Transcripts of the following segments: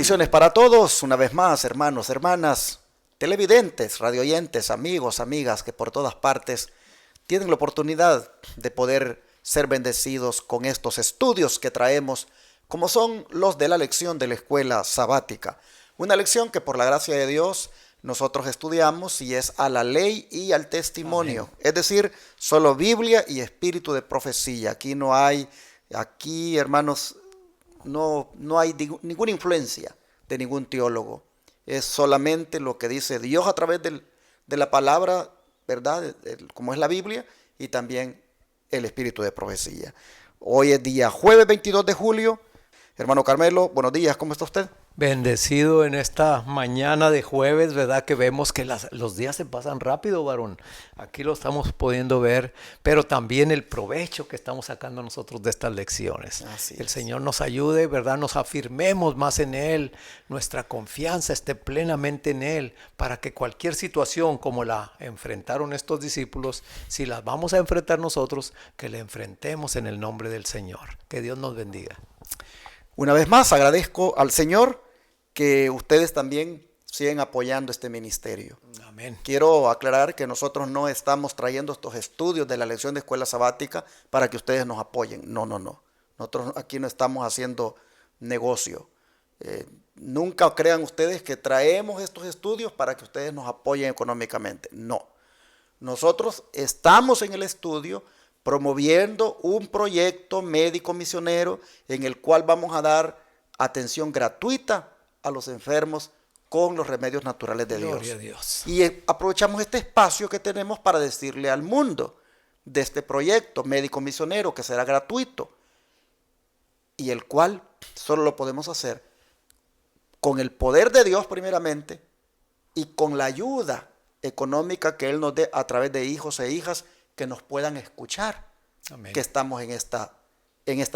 Bendiciones para todos, una vez más, hermanos, hermanas, televidentes, radioyentes, amigos, amigas que por todas partes tienen la oportunidad de poder ser bendecidos con estos estudios que traemos, como son los de la lección de la escuela sabática. Una lección que por la gracia de Dios nosotros estudiamos y es a la ley y al testimonio. Amén. Es decir, solo Biblia y espíritu de profecía. Aquí hermanos, no hay ninguna influencia de ningún teólogo. Es solamente lo que dice Dios a través de la palabra, ¿verdad? Como es la Biblia, y también el espíritu de profecía. Hoy es día jueves 22 de julio. Hermano Carmelo, buenos días, ¿cómo está usted? Bendecido en esta mañana de jueves, ¿verdad? Que vemos que los días se pasan rápido, varón. Aquí lo estamos pudiendo ver, pero también el provecho que estamos sacando nosotros de estas lecciones. El Señor nos ayude, ¿verdad? Nos afirmemos más en Él, nuestra confianza esté plenamente en Él, para que cualquier situación como la enfrentaron estos discípulos, si las vamos a enfrentar nosotros, que la enfrentemos en el nombre del Señor. Que Dios nos bendiga. Una vez más agradezco al Señor que ustedes también siguen apoyando este ministerio. Amén. Quiero aclarar que nosotros no estamos trayendo estos estudios de la lección de escuela sabática para que ustedes nos apoyen. No. Nosotros aquí no estamos haciendo negocio. Nunca crean ustedes que traemos estos estudios para que ustedes nos apoyen económicamente. No. Nosotros estamos en el estudio promoviendo un proyecto médico misionero en el cual vamos a dar atención gratuita a los enfermos con los remedios naturales de Dios. Gloria a Dios. Y aprovechamos este espacio que tenemos para decirle al mundo de este proyecto médico misionero que será gratuito y el cual solo lo podemos hacer con el poder de Dios primeramente y con la ayuda económica que Él nos dé a través de hijos e hijas que nos puedan escuchar. Amén. Que estamos en esta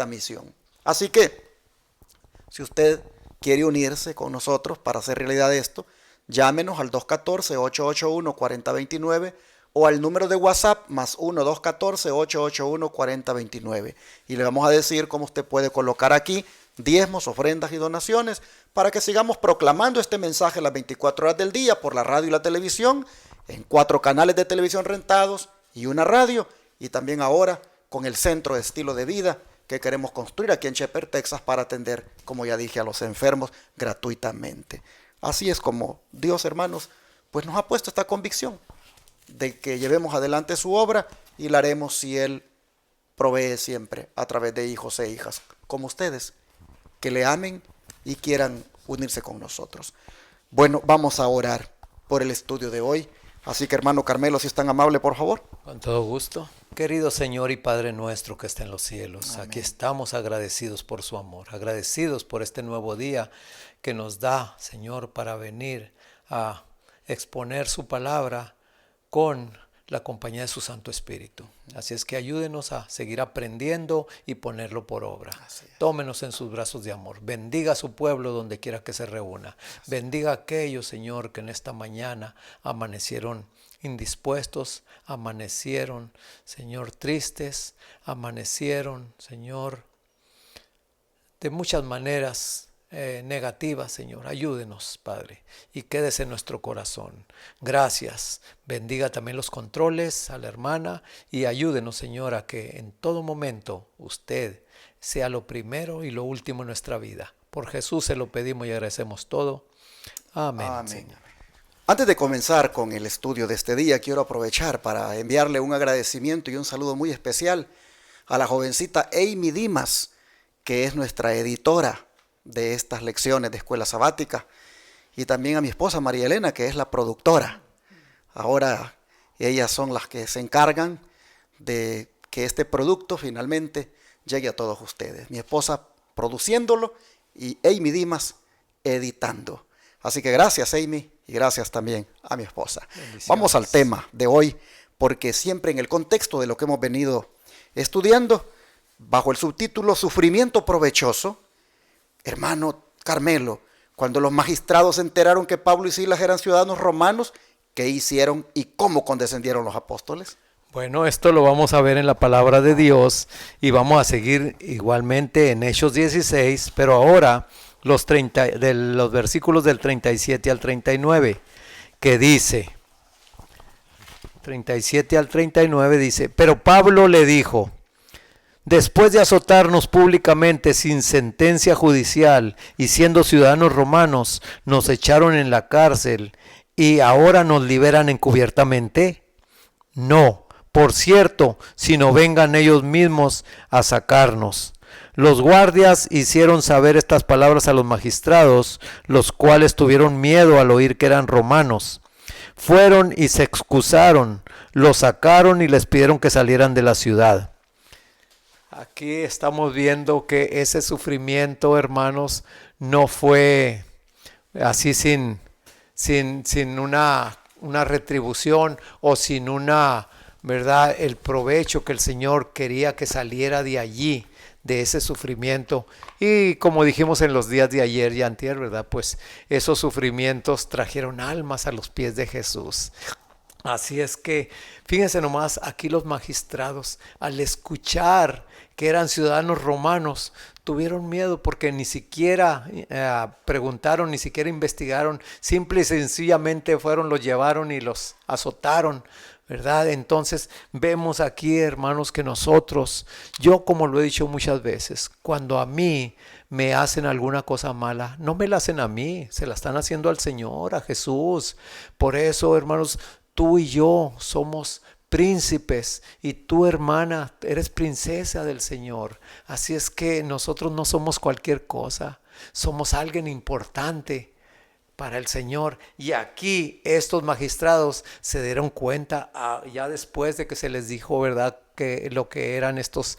misión. Así que, si usted quiere unirse con nosotros para hacer realidad esto, llámenos al 214-881-4029 o al número de WhatsApp más 1-214-881-4029. Y le vamos a decir cómo usted puede colocar aquí diezmos, ofrendas y donaciones para que sigamos proclamando este mensaje las 24 horas del día por la radio y la televisión, en 4 canales de televisión rentados y una radio, y también ahora con el centro de estilo de vida que queremos construir aquí en Shepherd, Texas, para atender, como ya dije, a los enfermos gratuitamente. Así es como Dios, hermanos, pues nos ha puesto esta convicción de que llevemos adelante su obra y la haremos si Él provee siempre a través de hijos e hijas como ustedes, que le amen y quieran unirse con nosotros. Bueno, vamos a orar por el estudio de hoy. Así que, hermano Carmelo, si es tan amable, por favor. Con todo gusto. Querido Señor y Padre nuestro que está en los cielos, amén. Aquí estamos agradecidos por su amor, agradecidos por este nuevo día que nos da, Señor, para venir a exponer su palabra con la compañía de su Santo Espíritu. Así es que ayúdenos a seguir aprendiendo y ponerlo por obra. Tómenos en sus brazos de amor. Bendiga a su pueblo donde quiera que se reúna. Bendiga a aquellos, Señor, que en esta mañana amanecieron indispuestos, amanecieron, Señor, tristes, amanecieron, Señor, de muchas maneras negativas, Señor. Ayúdenos, Padre, y quédese en nuestro corazón. Gracias. Bendiga también los controles a la hermana y ayúdenos, Señor, a que en todo momento usted sea lo primero y lo último en nuestra vida. Por Jesús se lo pedimos y agradecemos todo. Amén. Amén. Señor. Antes de comenzar con el estudio de este día, quiero aprovechar para enviarle un agradecimiento y un saludo muy especial a la jovencita Amy Dimas, que es nuestra editora de estas lecciones de escuela sabática, y también a mi esposa María Elena, que es la productora. Ahora ellas son las que se encargan de que este producto finalmente llegue a todos ustedes. Mi esposa produciéndolo y Amy Dimas editando. Así que gracias, Amy, y gracias también a mi esposa. Bendiciones. Vamos al tema de hoy, porque siempre en el contexto de lo que hemos venido estudiando, bajo el subtítulo Sufrimiento provechoso, hermano Carmelo, cuando los magistrados se enteraron que Pablo y Silas eran ciudadanos romanos, ¿qué hicieron y cómo condescendieron los apóstoles? Bueno, esto lo vamos a ver en la palabra de Dios y vamos a seguir igualmente en Hechos 16, pero ahora de los versículos del 37 al 39, que dice, 37 al 39 dice, pero Pablo le dijo, después de azotarnos públicamente sin sentencia judicial y siendo ciudadanos romanos, nos echaron en la cárcel y ahora nos liberan encubiertamente. No, por cierto, sino vengan ellos mismos a sacarnos. Los guardias hicieron saber estas palabras a los magistrados, los cuales tuvieron miedo al oír que eran romanos. Fueron y se excusaron, los sacaron y les pidieron que salieran de la ciudad. Aquí estamos viendo que ese sufrimiento, hermanos, no fue así sin una retribución o sin una, ¿verdad?, el provecho que el Señor quería que saliera de allí, de ese sufrimiento. Y como dijimos en los días de ayer y antier, ¿verdad?, pues esos sufrimientos trajeron almas a los pies de Jesús. Así es que, fíjense nomás, aquí los magistrados, al escuchar que eran ciudadanos romanos, tuvieron miedo porque ni siquiera preguntaron, ni siquiera investigaron, simple y sencillamente fueron, los llevaron y los azotaron, ¿verdad? Entonces vemos aquí, hermanos, que nosotros, yo como lo he dicho muchas veces, cuando a mí me hacen alguna cosa mala, no me la hacen a mí, se la están haciendo al Señor, a Jesús. Por eso, hermanos, tú y yo somos príncipes y tú, hermana, eres princesa del Señor. Así es que nosotros no somos cualquier cosa, somos alguien importante para el Señor. Y aquí estos magistrados se dieron cuenta ya después de que se les dijo, ¿verdad?, que lo que eran estos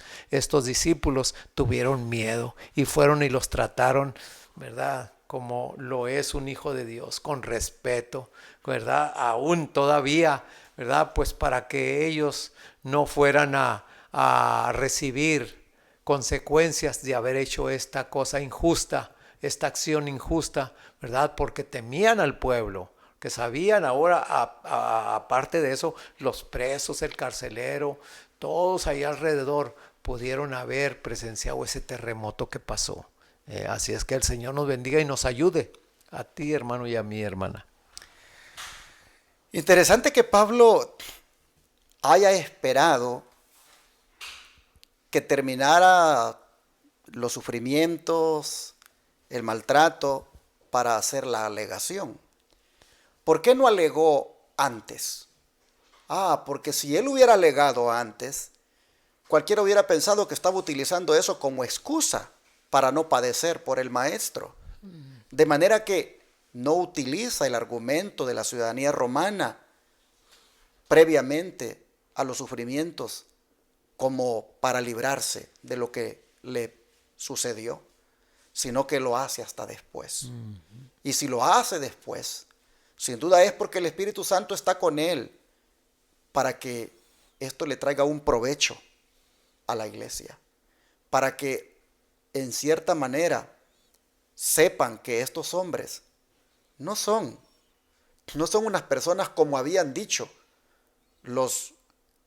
discípulos, tuvieron miedo y fueron y los trataron, ¿verdad?, como lo es un hijo de Dios, con respeto, ¿verdad?, aún todavía, ¿verdad?, pues para que ellos no fueran a recibir consecuencias de haber hecho esta cosa injusta, esta acción injusta, ¿verdad?, porque temían al pueblo, que sabían ahora, aparte de eso, los presos, el carcelero, todos ahí alrededor pudieron haber presenciado ese terremoto que pasó. Así es que el Señor nos bendiga y nos ayude, a ti, hermano, y a mí, hermana. Interesante que Pablo haya esperado que terminara los sufrimientos, el maltrato, para hacer la alegación. ¿Por qué no alegó antes? Porque si él hubiera alegado antes, cualquiera hubiera pensado que estaba utilizando eso como excusa para no padecer por el maestro. De manera que no utiliza el argumento de la ciudadanía romana previamente a los sufrimientos como para librarse de lo que le sucedió, sino que lo hace hasta después. Y si lo hace después, sin duda es porque el Espíritu Santo está con él para que esto le traiga un provecho a la iglesia, para que en cierta manera sepan que estos hombres no son unas personas como habían dicho los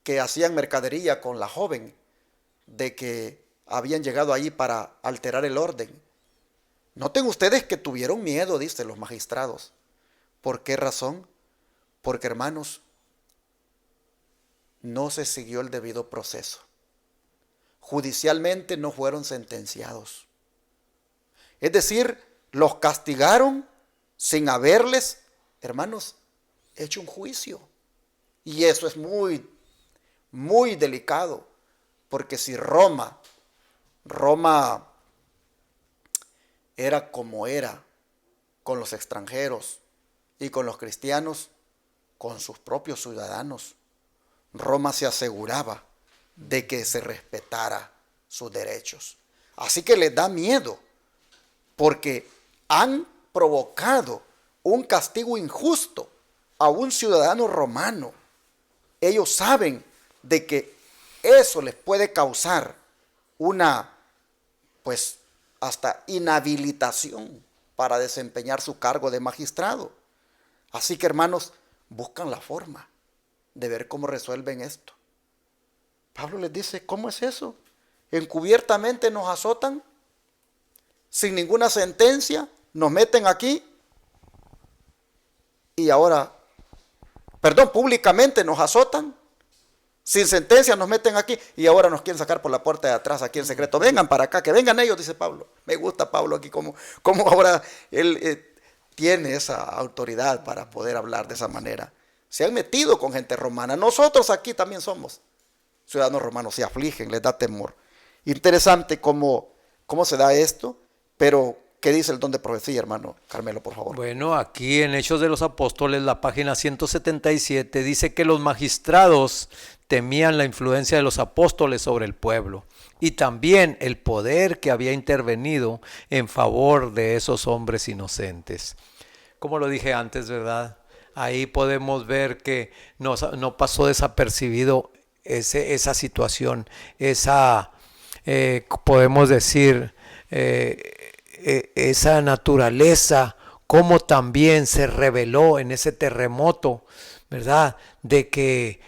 que hacían mercadería con la joven, de que habían llegado allí para alterar el orden. Noten ustedes que tuvieron miedo, dicen los magistrados. ¿Por qué razón? Porque, hermanos, no se siguió el debido proceso. Judicialmente no fueron sentenciados. Es decir, los castigaron sin haberles, hermanos, hecho un juicio. Y eso es muy, muy delicado, porque si Roma era como era con los extranjeros y con los cristianos, con sus propios ciudadanos, Roma se aseguraba de que se respetara sus derechos. Así que les da miedo, porque han provocado un castigo injusto a un ciudadano romano. Ellos saben de que eso les puede causar una, pues, hasta inhabilitación para desempeñar su cargo de magistrado. Así que, hermanos, buscan la forma de ver cómo resuelven esto. Pablo les dice, ¿cómo es eso? ¿Encubiertamente nos azotan? sin ninguna sentencia, nos meten aquí y ahora, perdón, públicamente nos azotan, sin sentencia nos meten aquí y ahora nos quieren sacar por la puerta de atrás aquí en secreto. Vengan para acá, que vengan ellos, dice Pablo. Me gusta Pablo aquí, como ahora él tiene esa autoridad para poder hablar de esa manera. Se han metido con gente romana. Nosotros aquí también somos ciudadanos romanos, se afligen, les da temor. Interesante cómo se da esto, pero ¿qué dice el don de profecía, hermano Carmelo, por favor? Bueno, aquí en Hechos de los Apóstoles, la página 177, dice que los magistrados temían la influencia de los apóstoles sobre el pueblo y también el poder que había intervenido en favor de esos hombres inocentes. Como lo dije antes, ¿verdad? Ahí podemos ver que no pasó desapercibido esa situación, podemos decir, esa naturaleza, cómo también se reveló en ese terremoto, ¿verdad? De que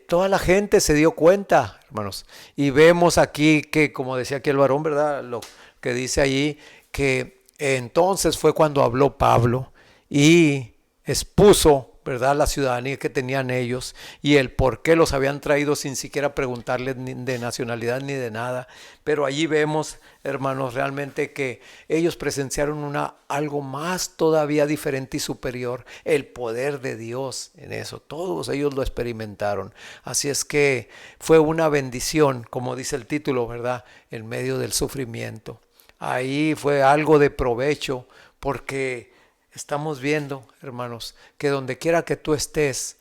toda la gente se dio cuenta, hermanos. Y vemos aquí que, como decía aquí el varón, ¿verdad? Lo que dice allí, que entonces fue cuando habló Pablo y expuso, ¿verdad?, la ciudadanía que tenían ellos y el por qué los habían traído sin siquiera preguntarles ni de nacionalidad ni de nada. Pero allí vemos, hermanos, realmente que ellos presenciaron algo más todavía diferente y superior, el poder de Dios en eso. Todos ellos lo experimentaron. Así es que fue una bendición, como dice el título, ¿verdad?, en medio del sufrimiento. Ahí fue algo de provecho porque estamos viendo, hermanos, que donde quiera que tú estés,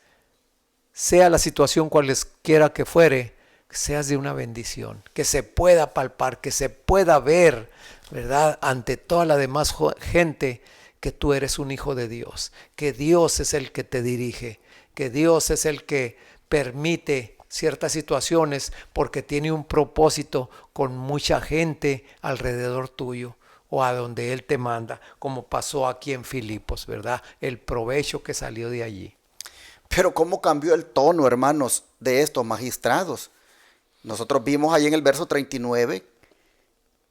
sea la situación cualesquiera que fuere, seas de una bendición, que se pueda palpar, que se pueda ver, ¿verdad?, ante toda la demás gente, que tú eres un hijo de Dios, que Dios es el que te dirige, que Dios es el que permite ciertas situaciones porque tiene un propósito con mucha gente alrededor tuyo o a donde Él te manda, como pasó aquí en Filipos, ¿verdad? El provecho que salió de allí. Pero cómo cambió el tono, hermanos, de estos magistrados. Nosotros vimos ahí en el verso 39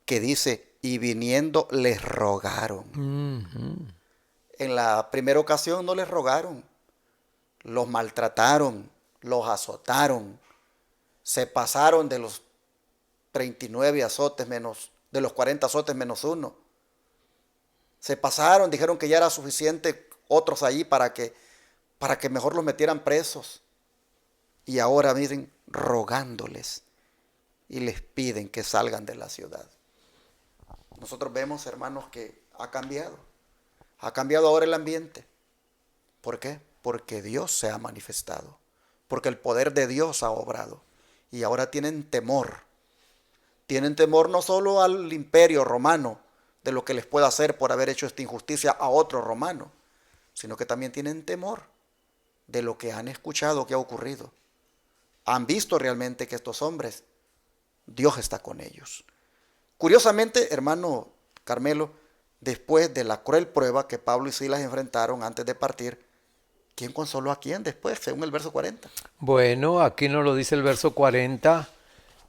que dice, y viniendo les rogaron. En la primera ocasión no les rogaron, los maltrataron, los azotaron, se pasaron de los 39 azotes menos, de los 40 azotes menos uno. Se pasaron, dijeron que ya era suficiente otros allí para que mejor los metieran presos. Y ahora miren, rogándoles y les piden que salgan de la ciudad. Nosotros vemos, hermanos, que ha cambiado ahora el ambiente. ¿Por qué? Porque Dios se ha manifestado, porque el poder de Dios ha obrado. Y ahora tienen temor no solo al imperio romano, de lo que les pueda hacer por haber hecho esta injusticia a otro romano, sino que también tienen temor de lo que han escuchado que ha ocurrido. Han visto realmente que estos hombres, Dios está con ellos. Curiosamente, hermano Carmelo, después de la cruel prueba que Pablo y Silas enfrentaron antes de partir, ¿quién consoló a quién después, según el verso 40? Bueno, aquí nos lo dice el verso 40.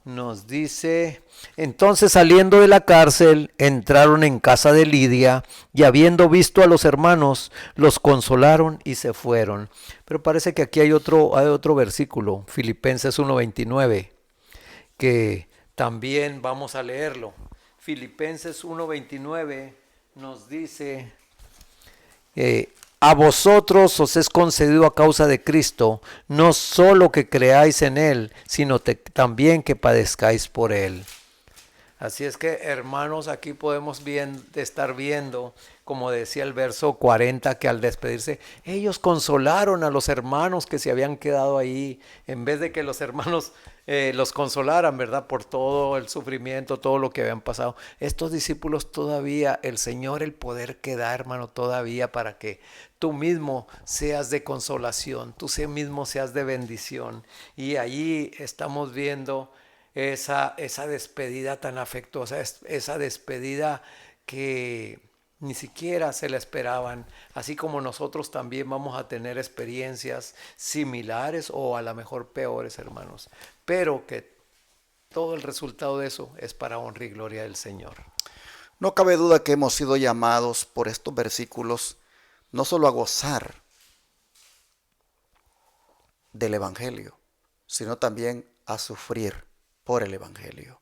Nos dice, entonces saliendo de la cárcel, entraron en casa de Lidia y habiendo visto a los hermanos, los consolaron y se fueron. Pero parece que aquí hay otro versículo, Filipenses 1:29, que también vamos a leerlo. Filipenses 1:29 nos dice, a vosotros os es concedido a causa de Cristo, no solo que creáis en Él, sino también que padezcáis por Él. Así es que, hermanos, aquí podemos estar viendo, como decía el verso 40, que al despedirse, ellos consolaron a los hermanos que se habían quedado ahí, en vez de que los hermanos los consolaran, ¿verdad?, por todo el sufrimiento, todo lo que habían pasado. Estos discípulos todavía, el Señor, el poder que da, hermano, todavía para que tú mismo seas de consolación, tú mismo seas de bendición. Y allí estamos viendo esa despedida tan afectuosa, esa despedida que ni siquiera se la esperaban, así como nosotros también vamos a tener experiencias similares o a lo mejor peores, hermanos, pero que todo el resultado de eso es para honra y gloria del Señor. No cabe duda que hemos sido llamados por estos versículos no solo a gozar del Evangelio, sino también a sufrir por el Evangelio.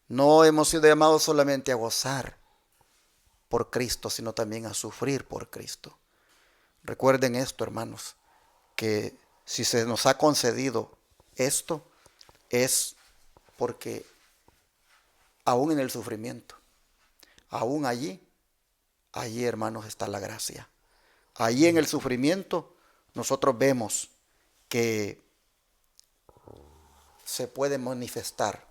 No hemos sido llamados solamente a gozar por Cristo, sino también a sufrir por Cristo. Recuerden esto, hermanos, que si se nos ha concedido esto, es porque aún en el sufrimiento, aún allí, hermanos, está la gracia. Allí en el sufrimiento nosotros vemos que se puede manifestar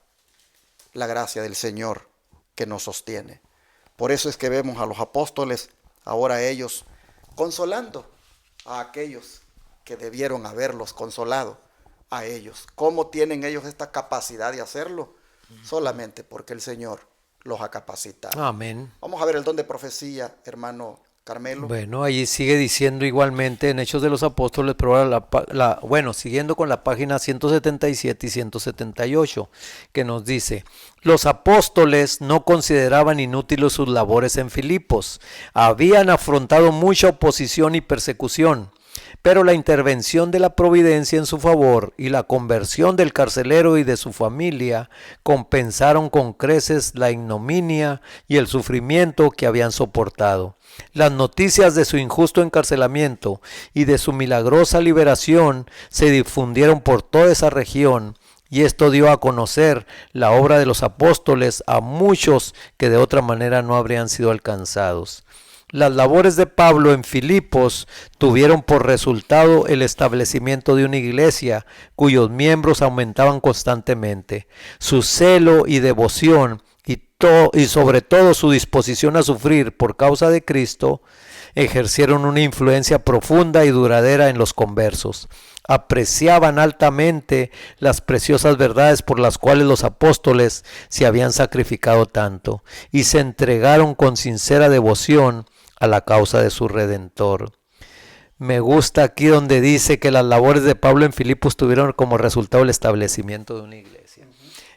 la gracia del Señor que nos sostiene. Por eso es que vemos a los apóstoles, ahora ellos, consolando a aquellos que debieron haberlos consolado a ellos. ¿Cómo tienen ellos esta capacidad de hacerlo? Solamente porque el Señor los ha capacitado. Amén. Vamos a ver el don de profecía, hermano Carmelo. Bueno, allí sigue diciendo igualmente en Hechos de los Apóstoles, pero ahora siguiendo con la página 177 y 178, que nos dice: los apóstoles no consideraban inútiles sus labores en Filipos, habían afrontado mucha oposición y persecución, pero la intervención de la providencia en su favor y la conversión del carcelero y de su familia compensaron con creces la ignominia y el sufrimiento que habían soportado. Las noticias de su injusto encarcelamiento y de su milagrosa liberación se difundieron por toda esa región, y esto dio a conocer la obra de los apóstoles a muchos que de otra manera no habrían sido alcanzados. Las labores de Pablo en Filipos tuvieron por resultado el establecimiento de una iglesia cuyos miembros aumentaban constantemente. Su celo y devoción y sobre todo su disposición a sufrir por causa de Cristo ejercieron una influencia profunda y duradera en los conversos. Apreciaban altamente las preciosas verdades por las cuales los apóstoles se habían sacrificado tanto y se entregaron con sincera devoción a la causa de su Redentor. Me gusta aquí donde dice que las labores de Pablo en Filipos tuvieron como resultado el establecimiento de una iglesia.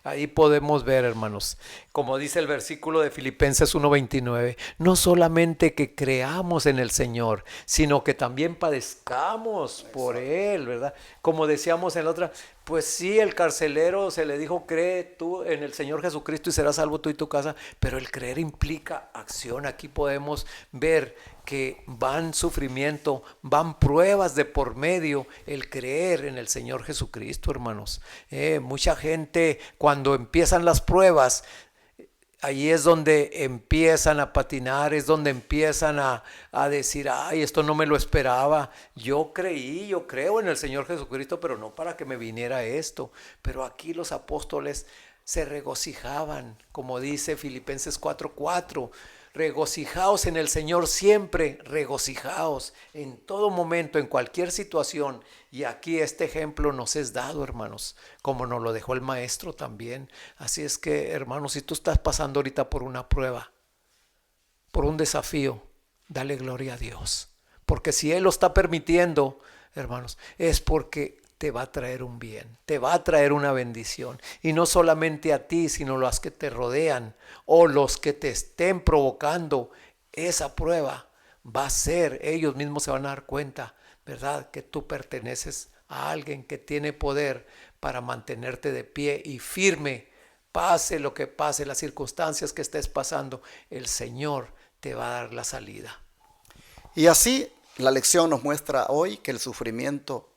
Ahí podemos ver, hermanos, como dice el versículo de Filipenses 1:29, no solamente que creamos en el Señor, sino que también padezcamos por Él, ¿verdad? Como decíamos en la otra, pues sí, el carcelero se le dijo, cree tú en el Señor Jesucristo y serás salvo tú y tu casa, pero el creer implica acción. Aquí podemos ver que van sufrimiento, van pruebas de por medio, el creer en el Señor Jesucristo, hermanos. Mucha gente cuando empiezan las pruebas, ahí es donde empiezan a patinar, es donde empiezan a decir, ay, esto no me lo esperaba, yo creo en el Señor Jesucristo, pero no para que me viniera esto. Pero aquí los apóstoles se regocijaban, como dice Filipenses 4:4, regocijaos en el Señor siempre, regocijaos en todo momento, en cualquier situación. Y aquí este ejemplo nos es dado, hermanos, como nos lo dejó el maestro también. Así es que, hermanos, si tú estás pasando ahorita por una prueba, por un desafío, dale gloria a Dios. Porque si Él lo está permitiendo, hermanos, es porque te va a traer un bien, te va a traer una bendición. Y no solamente a ti, sino a los que te rodean o los que te estén provocando esa prueba. Va a ser, ellos mismos se van a dar cuenta, ¿verdad?, que tú perteneces a alguien que tiene poder para mantenerte de pie y firme. Pase lo que pase, las circunstancias que estés pasando, el Señor te va a dar la salida. Y así la lección nos muestra hoy que el sufrimiento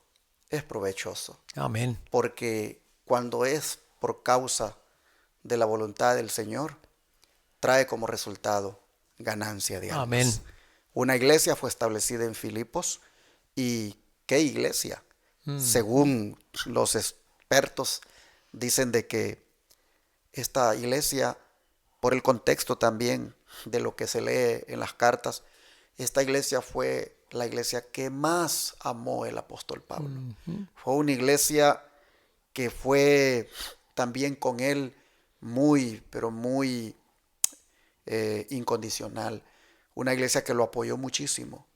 es provechoso. Amén. Porque cuando es por causa de la voluntad del Señor, trae como resultado ganancia de almas. Amén. Una iglesia fue establecida en Filipos. ¿Y qué iglesia? Según los expertos, dicen de que esta iglesia, por el contexto también de lo que se lee en las cartas, esta iglesia fue la iglesia que más amó el apóstol Pablo. Fue una iglesia que fue también con él muy, pero muy incondicional. Una iglesia que lo apoyó muchísimo.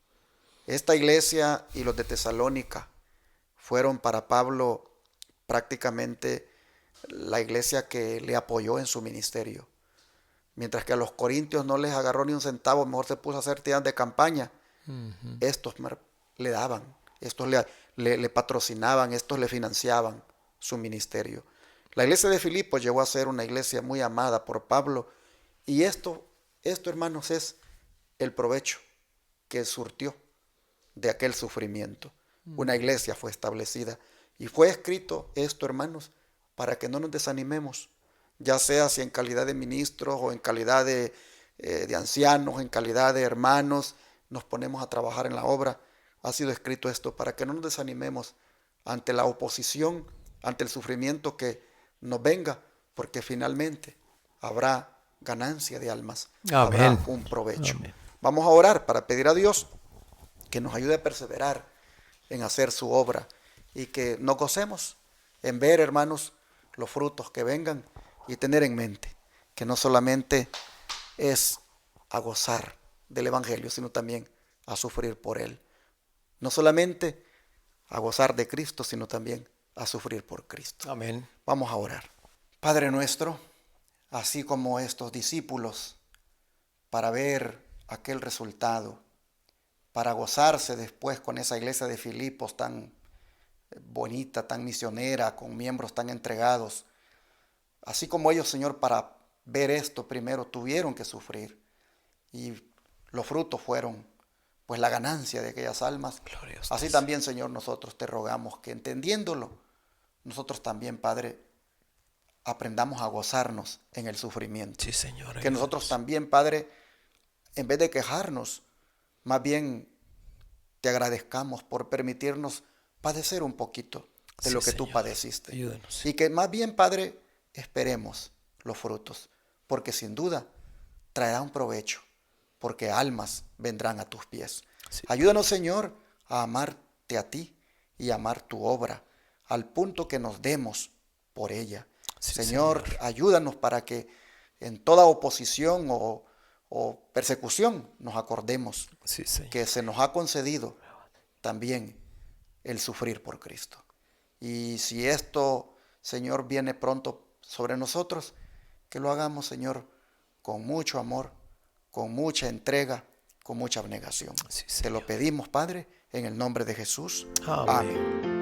Esta iglesia y los de Tesalónica fueron para Pablo prácticamente la iglesia que le apoyó en su ministerio. Mientras que a los corintios no les agarró ni un centavo, mejor se puso a hacer tiendas de campaña. Estos le daban, estos le patrocinaban, estos le financiaban su ministerio. La iglesia de Filipos llegó a ser una iglesia muy amada por Pablo. Y esto, hermanos, es el provecho que surtió de aquel sufrimiento. Una iglesia fue establecida. Y fue escrito esto, hermanos, para que no nos desanimemos, ya sea si en calidad de ministros o en calidad de ancianos, en calidad de hermanos, nos ponemos a trabajar en la obra. Ha sido escrito esto para que no nos desanimemos ante la oposición, ante el sufrimiento que nos venga, porque finalmente habrá ganancia de almas, habrá Amén. un provecho. Amén. Vamos a orar para pedir a Dios que nos ayude a perseverar en hacer su obra y que nos gocemos en ver, hermanos, los frutos que vengan y tener en mente que no solamente es a gozar del Evangelio, sino también a sufrir por él. No solamente a gozar de Cristo, sino también a sufrir por Cristo. Amén. Vamos a orar. Padre nuestro, así como estos discípulos, para ver aquel resultado, para gozarse después con esa iglesia de Filipos tan bonita, tan misionera, con miembros tan entregados. Así como ellos, Señor, para ver esto primero tuvieron que sufrir. Y los frutos fueron, pues, la ganancia de aquellas almas. Así también, Señor, nosotros te rogamos que entendiéndolo, nosotros también, Padre, aprendamos a gozarnos en el sufrimiento. Sí, Señor. Que nosotros también, Padre, en vez de quejarnos, más bien te agradezcamos por permitirnos padecer un poquito de lo que tú padeciste. Ayúdanos. Y que más bien, Padre, esperemos los frutos, porque sin duda traerá un provecho, porque almas vendrán a tus pies. Sí. Ayúdanos, Señor, a amarte a ti y amar tu obra, al punto que nos demos por ella. Sí, Señor, ayúdanos para que en toda oposición o persecución nos acordemos que se nos ha concedido también el sufrir por Cristo. Y si esto, Señor, viene pronto sobre nosotros, que lo hagamos, Señor, con mucho amor, con mucha entrega, con mucha abnegación. Sí, te lo pedimos, Padre, en el nombre de Jesús. Amén.